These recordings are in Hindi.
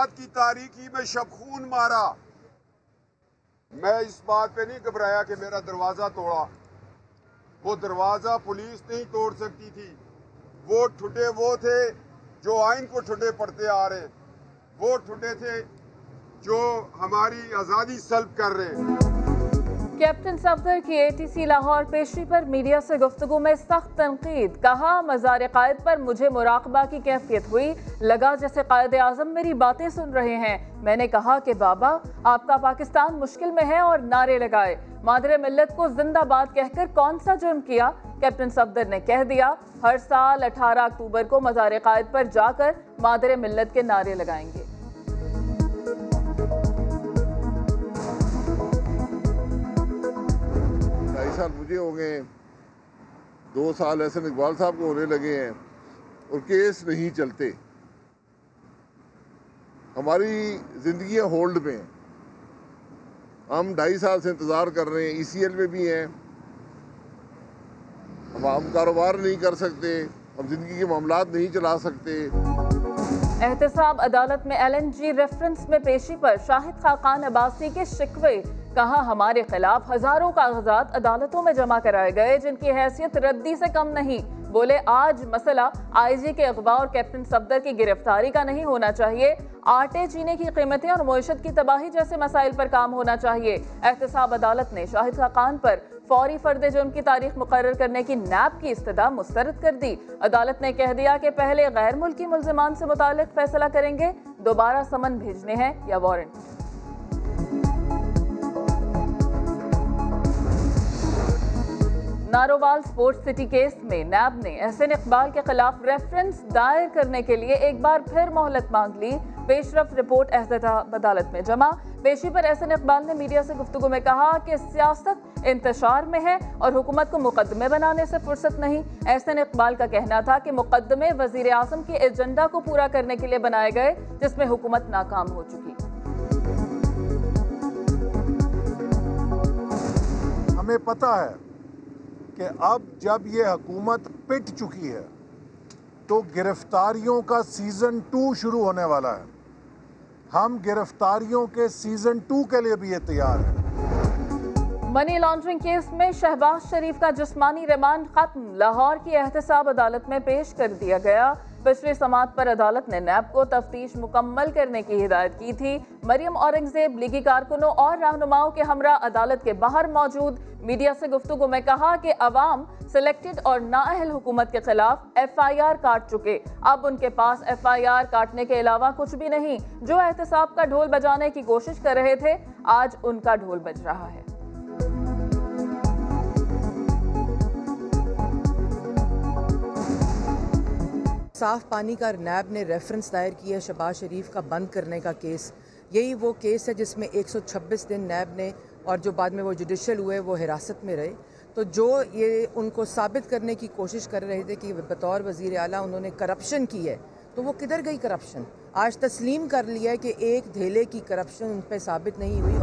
रात की तारीकी में शबखून मारा। मैं इस बात पे नहीं घबराया कि मेरा दरवाज़ा तोड़ा। वो दरवाज़ा पुलिस नहीं तोड़ सकती थी। वो ठुड्डे वो थे जो आइन को ठुड्डे पड़ते आ रहे, वो ठुड्डे थे जो हमारी आज़ादी सल्ब कर रहे हैं। कैप्टन सफदर की ATC लाहौर पेशी पर मीडिया से गुफ्तगू में सख्त तनकीद। कहा, मज़ार कायद पर मुझे मुराकबा की कैफियत हुई, लगा जैसे कायद आज़म मेरी बातें सुन रहे हैं। मैंने कहा कि बाबा, आपका पाकिस्तान मुश्किल में है और नारे लगाए। मादरे मिल्लत को जिंदाबाद कहकर कौन सा जुर्म किया? कैप्टन सफदर ने कह दिया, हर साल 18 अक्टूबर को मज़ार कायद पर जाकर मादरे मिल्लत के नारे लगाएंगे। 2.5 साल मुझे हो गए, 2 साल एहसन इकबाल साहब को होने लगे हैं और केस नहीं चलते। हमारी जिंदगियां होल्ड में हैं। हम 2.5 साल से इंतज़ार कर रहे हैं। ECL में भी हैं। हम कारोबार नहीं कर सकते, हम जिंदगी के मामलात नहीं चला सकते। एहतसाब अदालत में LNG रेफरेंस में पेशी पर शाहिद खाकान अब्बासी के शिकवे। कहा, हमारे खिलाफ हजारों कागजात अदालतों में जमा कराए गए जिनकी हैसियत रद्दी से कम नहीं। बोले, आज मसला IG के अगवा और कैप्टन सफदर की गिरफ्तारी का नहीं होना चाहिए, आटे चीनी की कीमतें और मईशत की तबाही जैसे मसाइल पर काम होना चाहिए। एहतसाब अदालत ने शाहिद खाकान पर फौरी फर्द जुर्म की तारीख मुकर्रर करने की NAB की इस्तदा मुस्तरद कर दी। अदालत ने कह दिया कि पहले गैर मुल्की मुल्जिमान से मुतालिक फैसला करेंगे, दोबारा समन भेजने हैं या warrant. Narowal sports city case में NAB ने एहसन इकबाल के खिलाफ रेफरेंस दायर करने के लिए एक बार फिर मोहलत मांग ली। पेशरफ रिपोर्ट एहतसाब अदालत में जमा। पेशी पर एहसन इकबाल ने मीडिया से गुफ्तगू में कहा कि सियासत इंतशार में है और हुकूमत को मुकदमे बनाने से फुर्सत नहीं। एहसन इकबाल का कहना था कि मुकदमे वजीर आज़म के एजेंडा को पूरा करने के लिए बनाए गए, जिसमें हुकूमत नाकाम हो चुकी। हमें पता है कि अब जब ये हुकूमत पिट चुकी है तो गिरफ्तारियों का सीज़न 2 शुरू होने वाला है। हम गिरफ्तारियों के सीज़न 2 के लिए भी ये तैयार है। मनी लॉन्ड्रिंग केस में शहबाज शरीफ का जिस्मानी रिमांड खत्म। लाहौर की एहतसाब अदालत में पेश कर दिया गया। पिछली समात पर अदालत ने NAB को तफ्तीश मुकम्मल करने की हिदायत की थी। मरियम औरंगजेब लीगी कारकुनों और रहनुमाओं के हमरा अदालत के बाहर मौजूद। मीडिया से गुफ्तगू में कहा कि अवाम सिलेक्टेड और नाअहल हुकूमत के खिलाफ FIR काट चुके, अब उनके पास FIR काटने के अलावा कुछ भी नहीं। जो एहतसाब का ढोल बजाने की कोशिश कर रहे थे, आज उनका ढोल बज रहा है। साफ पानी का NAB ने रेफरेंस दायर किया शहबाज शरीफ का बंद करने का केस। यही वो केस है जिसमें 126 दिन NAB ने, और जो बाद में वो जुडिशल हुए, वो हिरासत में रहे। तो जो ये उनको साबित करने की कोशिश कर रहे थे कि बतौर वज़ीर आला उन्होंने करप्शन की है, तो वो किधर गई करप्शन? आज तस्लीम कर लिया है कि एक धेले की करप्शन उन पर साबित नहीं हुई।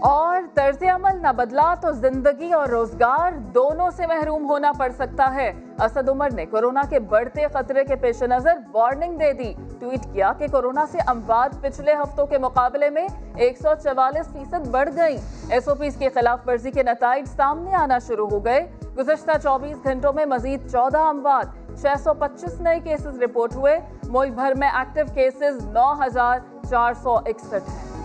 और तर्ज अमल न बदला तो जिंदगी और रोजगार दोनों से महरूम होना पड़ सकता है। असद उमर ने कोरोना के बढ़ते खतरे के पेश नजर वार्निंग दे दी। ट्वीट किया कि कोरोना से अमवात पिछले हफ्तों के मुकाबले में 144% बढ़ गई। SOPs की खिलाफ वर्जी के नताइज सामने आना शुरू हो गए। गुज़श्ता 24 घंटों में मजीद 14 अमवात, 625 नए केसेस रिपोर्ट हुए। मुल्क भर में एक्टिव केसेस 9461 हैं।